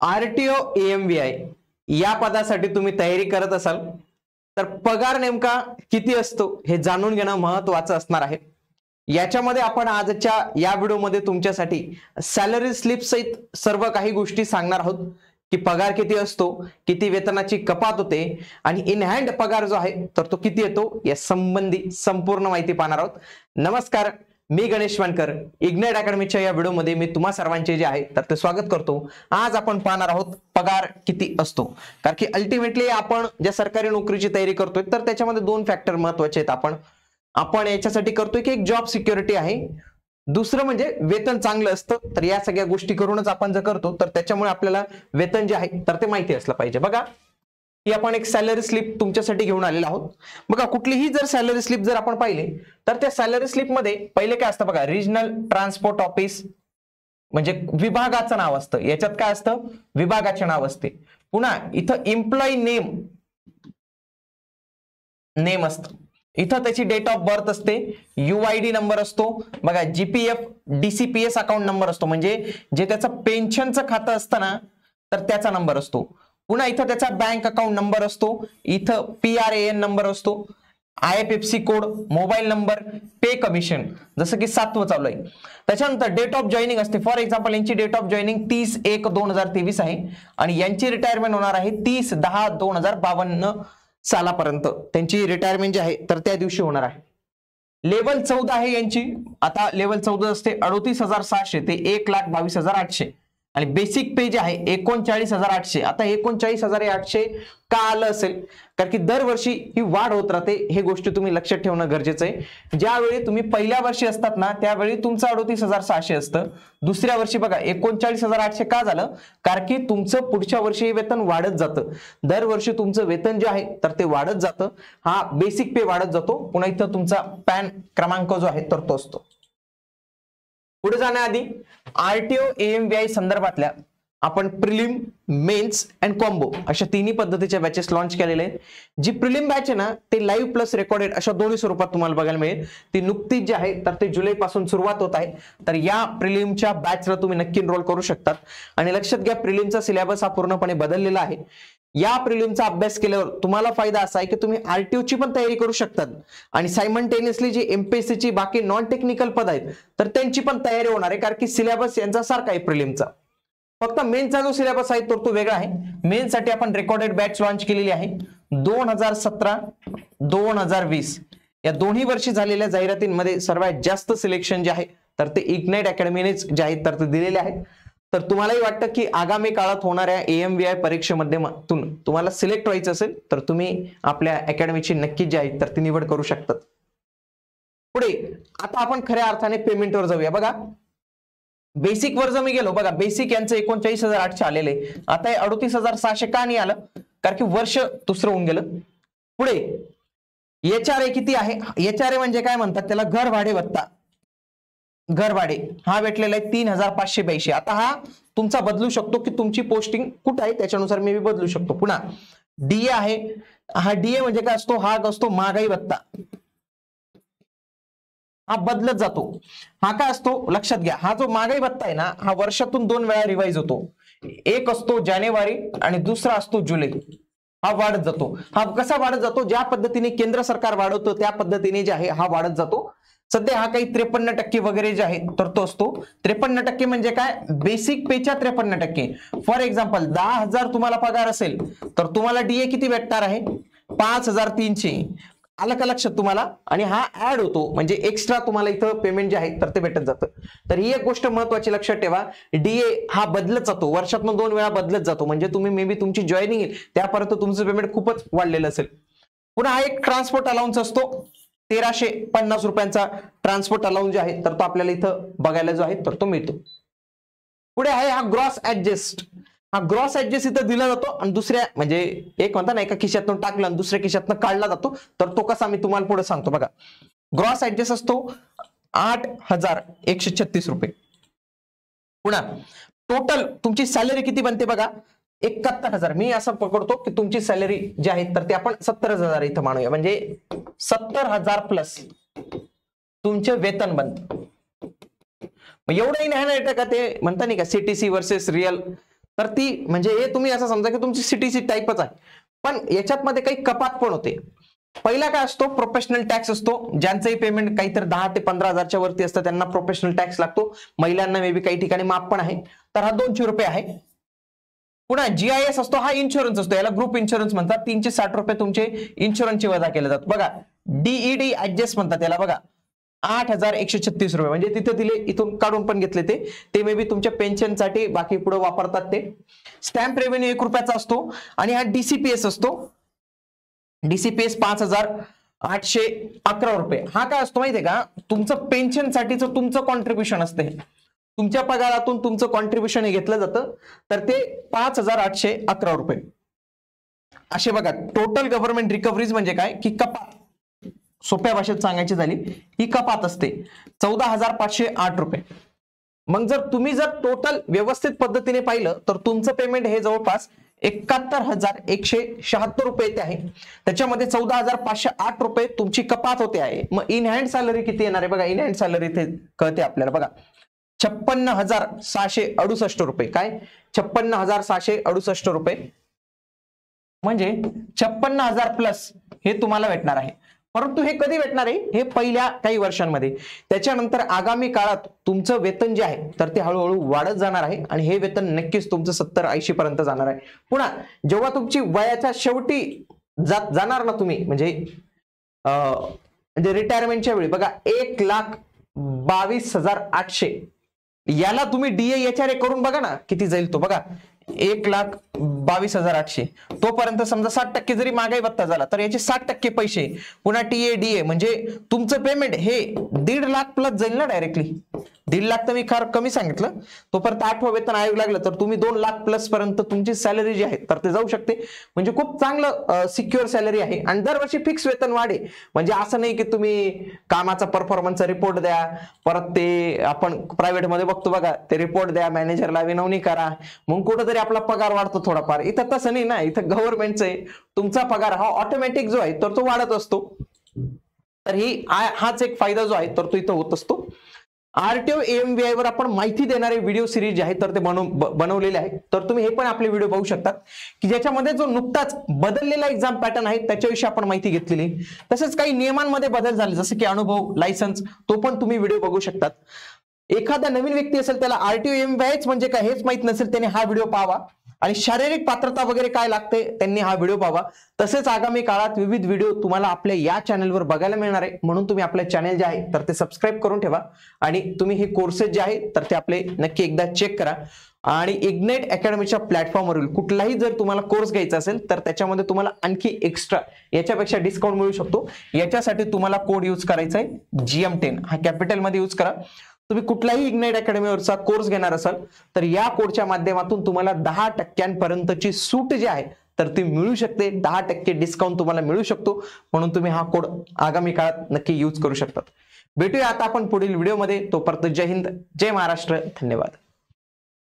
RTO एएमव्हीआय या पदासाठी तुम्ही तयारी करत असाल तर पगार नेमका किती असतो हे जाणून घेणं महत्त्वाचं असणार आहे। याच्यामध्ये आपण आजच्या या व्हिडिओमध्ये तुमच्यासाठी सॅलरी स्लिप सहित सर्व काही गोष्टी सांगणार आहोत की पगार किती असतो, किती वेतनाची कपात होते आणि इन हँड पगार जो आहे तर तो किती येतो या संबंधी संपूर्ण माहिती पाहणार आहोत। नमस्कार, मी गणेश वानकर, इग्नाइट अकॅडमीच्या या व्हिडिओमध्ये मी तुम्हा सर्वांचे जे आहे तर ते स्वागत करतो। आज आपण पाहणार आहोत पगार किती असतो, कारण की अल्टिमेटली आपण ज्या सरकारी नोकरीची तयारी करतोय तर त्याच्यामध्ये दोन फॅक्टर महत्त्वाचे आहेत। आपण याच्यासाठी करतोय की एक जॉब सिक्युरिटी आहे, दुसरं म्हणजे वेतन चांगलं असतं। तर या सगळ्या गोष्टी करूनच आपण जर करतो तर त्याच्यामुळे आपल्याला वेतन जे आहे तर ते माहिती असलं पाहिजे। बघा, ही आपण एक सॅलरी स्लिप तुमच्यासाठी घेऊन आलेलो आहोत। बघा, कुठलीही जर सॅलरी स्लिप जर आपण पाहिले तर त्या सॅलरी स्लिप मध्ये पहिले काय असतं बघा, रिजनल ट्रान्सपोर्ट ऑफिस म्हणजे विभागाचं नाव असतं। याच्यात काय असतं, विभागाचे नाव असते। पुन्हा इथं एम्प्लॉई नेम असतं, इथं त्याची डेट ऑफ बर्थ असते, UID नंबर असतो बघा, GPF DCPS अकाउंट नंबर असतो म्हणजे जे त्याचं पेन्शनचं खातं असतं ना तर त्याचा नंबर असतो। पुन्हा इथं त्याचा बँक अकाउंट नंबर असतो, इथं PRAN नंबर असतो, IFSC कोड, मोबाईल नंबर, पे कमिशन जसं की 7वं चालू आहे। त्याच्यानंतर डेट ऑफ जॉईनिंग असते। फॉर एक्झाम्पल यांची डेट ऑफ जॉईनिंग 30/1/2023 आहे आणि यांची रिटायरमेंट होणार आहे 30/10/2052 सालापर्यंत त्यांची रिटायरमेंट जी आहे तर त्या दिवशी होणार आहे। लेवल 14 आहे यांची। आता लेवल 14 असते 38,600 ते 1,22,800 आणि बेसिक पे जे आहे 39,800। आता 39,800 का आलं असेल, कारण की दरवर्षी ही वाढ होत राहते, हे गोष्टी तुम्ही लक्षात ठेवणं गरजेचं आहे। ज्यावेळी तुम्ही पहिल्या वर्षी असतात ना त्यावेळी तुमचं 38,600 असतं, दुसऱ्या वर्षी बघा 39,800 का झालं, कारण की तुमचं पुढच्या वर्षी हे वेतन वाढत जातं। दरवर्षी तुमचं वेतन जे आहे तर ते वाढत जातं, हा बेसिक पे वाढत जातो। पुन्हा इथं तुमचा पॅन क्रमांक जो आहे तर तो असतो। पुढे जाण्याआधी आरटीओ एएमव्हीआय संदर्भातल्या आपण प्रिलिम, मेन्स अँड कॉम्बो अशा तिन्ही पद्धतीच्या बॅचेस लॉन्च केलेले आहेत। जी प्रिलिम बॅच आहे ना ते लाईव्ह प्लस रेकॉर्डेड अशा दोन्ही स्वरूपात तुम्हाला बघायला मिळेल। ती नुकतीच जी आहे तर ते जुलै पासून सुरुवात होत आहे। तर या प्रिलिमच्या बॅचला तुम्ही नक्की एनरोल करू शकतात आणि लक्षात घ्या प्रिलिमचा सिलेबस हा पूर्णपणे बदललेला आहे। या प्रिलिमचा अभ्यास केल्यावर तुम्हाला फायदा असा आहे की तुम्ही आरटीओ ची पण तयारी करू शकतात आणि सायमल्टेनियसली जी एमपीएससी ची बाकी नॉन टेक्निकल पद आहेत तर त्यांची पण तयारी होणार आहे, कारण की सिलेबस यांचा सारखा आहे प्रिलिमचा। फक्त मेन्सचा जो सिलेबस आहे तो वेगळा आहे। मेन्स साठी आपण रेकॉर्डेड बॅच लॉन्च केलेली आहे 2017-2020 या दोन्ही वर्षी झालेल्या जाहिरातींमध्ये सर्वात जास्त सिलेक्शन जे आहे तर ते इग्नाइट अकॅडमीनेच जे आहेत तर ते दिलेले आहेत। तर तुम्हालाही वाटतं की आगामी काळात होणाऱ्या एएमव्हीआय परीक्षेमध्ये तुम्हाला सिलेक्ट व्हायचं असेल तर तुम्ही आपल्या अकॅडमीची नक्की जी आहे तर ती निवड करू शकतात। पुढे आता आपण खऱ्या अर्थाने पेमेंटवर जाऊया। बघा, बेसिक वर जर मी गेलो, बघा बेसिक यांचं 39,800 आलेले, आता हे 38,600 का नाही आलं, कारण की वर्ष दुसरं होऊन गेलं। पुढे HRA किती आहे, HRA म्हणजे काय म्हणतात त्याला, घर भाडे भत्ता, घर भाडे हा भेटलेला आहे 3,582। आता हा तुमचा बदलू शकतो की तुमची पोस्टिंग कुठे आहे त्याच्यानुसार मी बदलू शकतो। पुन्हा DA आहे, हा DA म्हणजे काय असतो, हा असतो महागाई भत्ता, हा बदलत जातो। हा काय असतो लक्षात घ्या, हा जो महागाई भत्ता आहे ना हा वर्षातून 2 वेळा रिवाइज होतो, एक असतो जानेवारी आणि दुसरा असतो जुलै। हा वाढत जातो। हा कसा वाढत जातो, ज्या पद्धतीने केंद्र सरकार वाढवतं त्या पद्धतीने जे आहे हा वाढत जातो। सध्या हा काही 53% वगैरे जे आहे तर तो असतो। 53% म्हणजे काय, बेसिक पेच्या 53%। फॉर एक्झाम्पल 10,000 तुम्हाला पगार असेल तर तुम्हाला DA किती भेटणार आहे, 5,300। आलं का लक्षात तुम्हाला, आणि हा ऍड होतो म्हणजे एक्स्ट्रा तुम्हाला इथं पेमेंट जे आहे तर ते भेटत जातं। तर ही एक गोष्ट महत्त्वाची लक्षात ठेवा, DA हा बदलत जातो, वर्षातून 2 वेळा बदलत जातो, म्हणजे तुम्ही मे बी तुमची जॉईनिंग येईल त्यापर्यंत तुमचं पेमेंट खूपच वाढलेलं असेल। पुन्हा हा एक ट्रान्सपोर्ट अलाउन्स असतो 1,350 रुपयांचा ट्रान्सपोर्ट अलाउन्स जे आहे तर तो आपल्याला इथं बघायला जो आहे तर तो मिळतो। पुढे आहे हा ग्रॉस ऍडजस्ट, हा ग्रॉस ऍडजस्ट इथं दिला जातो आणि दुसऱ्या म्हणजे एक म्हणता ना एका खिशातून टाकला आणि दुसऱ्या खिशातून काढला जातो, तर तो कसा मी तुम्हाला पुढे सांगतो। बघा, ग्रॉस ऍडजस्ट असतो 8,136 रुपये। पुन्हा टोटल तुमची सॅलरी किती बनते बघा, 71,000। मी असं पकडतो की तुमची सॅलरी जी आहे तर ते आपण 70,000 इथं मानूया, म्हणजे 70,000 प्लस तुमचे वेतन बनतं। एवढंही नाही ना का ते म्हणता नाही का CTC वर्सेस रिअल, तर ती म्हणजे हे तुम्ही असं समजा की तुमची सीटीसी टाईपच आहे, पण याच्यात मध्ये काही कपात पण होते. पहिला काय असतो, प्रोफेशनल टॅक्स असतो. ज्यांचंही पेमेंट काहीतरी 10 ते 15,000च्या वरती असतं त्यांना प्रोफेशनल टॅक्स लागतो. महिलांना मे बी काही ठिकाणी माफ पण आहे, तर हा 200 रुपये आहे. पुन्हा GIS असतो, हा इन्शुरन्स असतो, याला ग्रुप इन्शुरन्स म्हणतात. 360 रुपये तुमचे इन्शुरन्सचे वजा केले जातात. बघा DED ऍडजस्ट म्हणतात याला, बघा 8,136 रुपये, म्हणजे तिथे दिले, इथून काढून पण घेतले ते मे बी तुमच्या पेन्शनसाठी बाकी पुढे वापरतात ते. स्टॅम्प रेव्हेन्यू 1 रुपयाचा असतो. आणि हा DCPS असतो, DCPS 5,811 रुपये. हा काय असतो माहितीये का, तुमचं पेन्शनसाठीचं तुमचं कॉन्ट्रीब्युशन असते. तुमच्या पगारातून तुमचं कॉन्ट्रीब्युशन हे घेतलं जातं, तर ते 5,811 रुपये असे. बघा टोटल गव्हर्नमेंट रिकव्हरीज म्हणजे काय की कपात, सोप्या भाषेत सांगायची झाली ही कपात असते 14,508 रुपये. मग जर तुम्ही टोटल व्यवस्थित पद्धतीने पाहिलं तर तुमचं पेमेंट हे जवळपास 71,176 रुपये येते आहे. त्याच्यामध्ये 14,508 रुपये तुमची कपात होते आहे. मग इन हँड सॅलरी किती येणार आहे बघा, इन हँड सॅलरी इथे कळते आपल्याला बघा, 56,668 रुपये. काय 56,668 रुपये, म्हणजे 56,000 प्लस हे तुम्हाला भेटणार आहे. परंतु हे कधी भेटणार आहे, हे पहिल्या काही वर्षांमध्ये. त्याच्यानंतर आगामी काळात तुमचं वेतन जे आहे तर ते हळूहळू वाढत जाणार आहे आणि हे वेतन नक्कीच तुमचं 70-80 पर्यंत जाणार आहे. पुन्हा जेव्हा तुमची वयाच्या शेवटी जाणार ना तुम्ही, म्हणजे रिटायरमेंटच्या वेळी बघा 1,22,800 याला तुम्ही DA करून बघा ना किती जाईल तो, बघा 1,22,800. तोपर्यंत समजा 60% जरी महागाई भत्ता झाला तर याचे 60% पैसे, पुन्हा TA DA, म्हणजे तुमचं पेमेंट हे 1.5 लाख प्लस जाईल ना डायरेक्टली. 1.5 लाख तर मी फार कमी सांगितलं. तोपर्यंत 8वं वेतन आयोग लागलं तर तुम्ही 2 लाख प्लस पर्यंत तुमची सॅलरी जी आहे तर ते जाऊ शकते. म्हणजे खूप चांगलं सिक्युअर सॅलरी आहे. आणि दरवर्षी फिक्स वेतन वाढे, म्हणजे असं नाही की तुम्ही कामाचा परफॉर्मन्सचा रिपोर्ट द्या, परत ते आपण प्रायव्हेट मध्ये बघतो बघा, ते रिपोर्ट द्या, मॅनेजरला विनवणी करा, मग कुठंतरी आपला पगार वाढतो थोडाफार. इथं तसं नाही ना, इथं गव्हर्नमेंटचं आहे, तुमचा पगार हा ऑटोमॅटिक जो आहे तर तो वाढत असतो. तर हाच एक फायदा जो आहे तर तो इथं होत असतो. RTO AMVI वर आपण माहिती देणारे व्हिडिओ सिरीज जे आहे तर ते बनवलेले आहे, तर तुम्ही हे पण आपले व्हिडिओ बघू शकतात की ज्याच्यामध्ये जो नुकताच बदललेला एक्झाम पॅटर्न आहे त्याच्याविषयी आपण माहिती घेतलेली. तसेच काही नियमांमध्ये बदल झाले जसे की अनुभव, लायसन्स, तो पण तुम्ही व्हिडिओ बघू शकतात. एखादा नवीन व्यक्ती असेल त्याला RTO AMVI म्हणजे काय हेच माहित नसेल, त्याने हा व्हिडिओ पाहावा. आणि शारीरिक पात्रता वगैरे काय लागते त्यांनी हा व्हिडिओ पाहावा. तसेच आगामी काळात विविध व्हिडिओ तुम्हाला आपल्या या चॅनलवर बघायला मिळणार आहे, म्हणून तुम्ही आपल्या चॅनल जे आहे तर ते सबस्क्राईब करून ठेवा. आणि तुम्ही हे कोर्सेस जे आहे तर ते आपले नक्की एकदा चेक करा. आणि इग्नाइट अकॅडमीच्या प्लॅटफॉर्मवरील कुठलाही जर तुम्हाला कोर्स घ्यायचा असेल तर त्याच्यामध्ये तुम्हाला आणखी एक्स्ट्रा याच्यापेक्षा डिस्काउंट मिळू शकतो. याच्यासाठी तुम्हाला कोड यूज करायचा आहे GM10, हा कॅपिटलमध्ये यूज करा. तुम्ही कुठलाही इग्नाइट अकॅडमीवरचा कोर्स घेणार असाल तर या कोडच्या माध्यमातून तुम्हाला 10% सूट जी आहे तर ती मिळू शकते. 10% डिस्काउंट तुम्हाला मिळू शकतो, म्हणून तुम्ही हा कोड आगामी काळात नक्की यूज करू शकतात. भेटूया आता आपण पुढील व्हिडिओमध्ये. तोपर्यंत जय हिंद, जय महाराष्ट्र, धन्यवाद.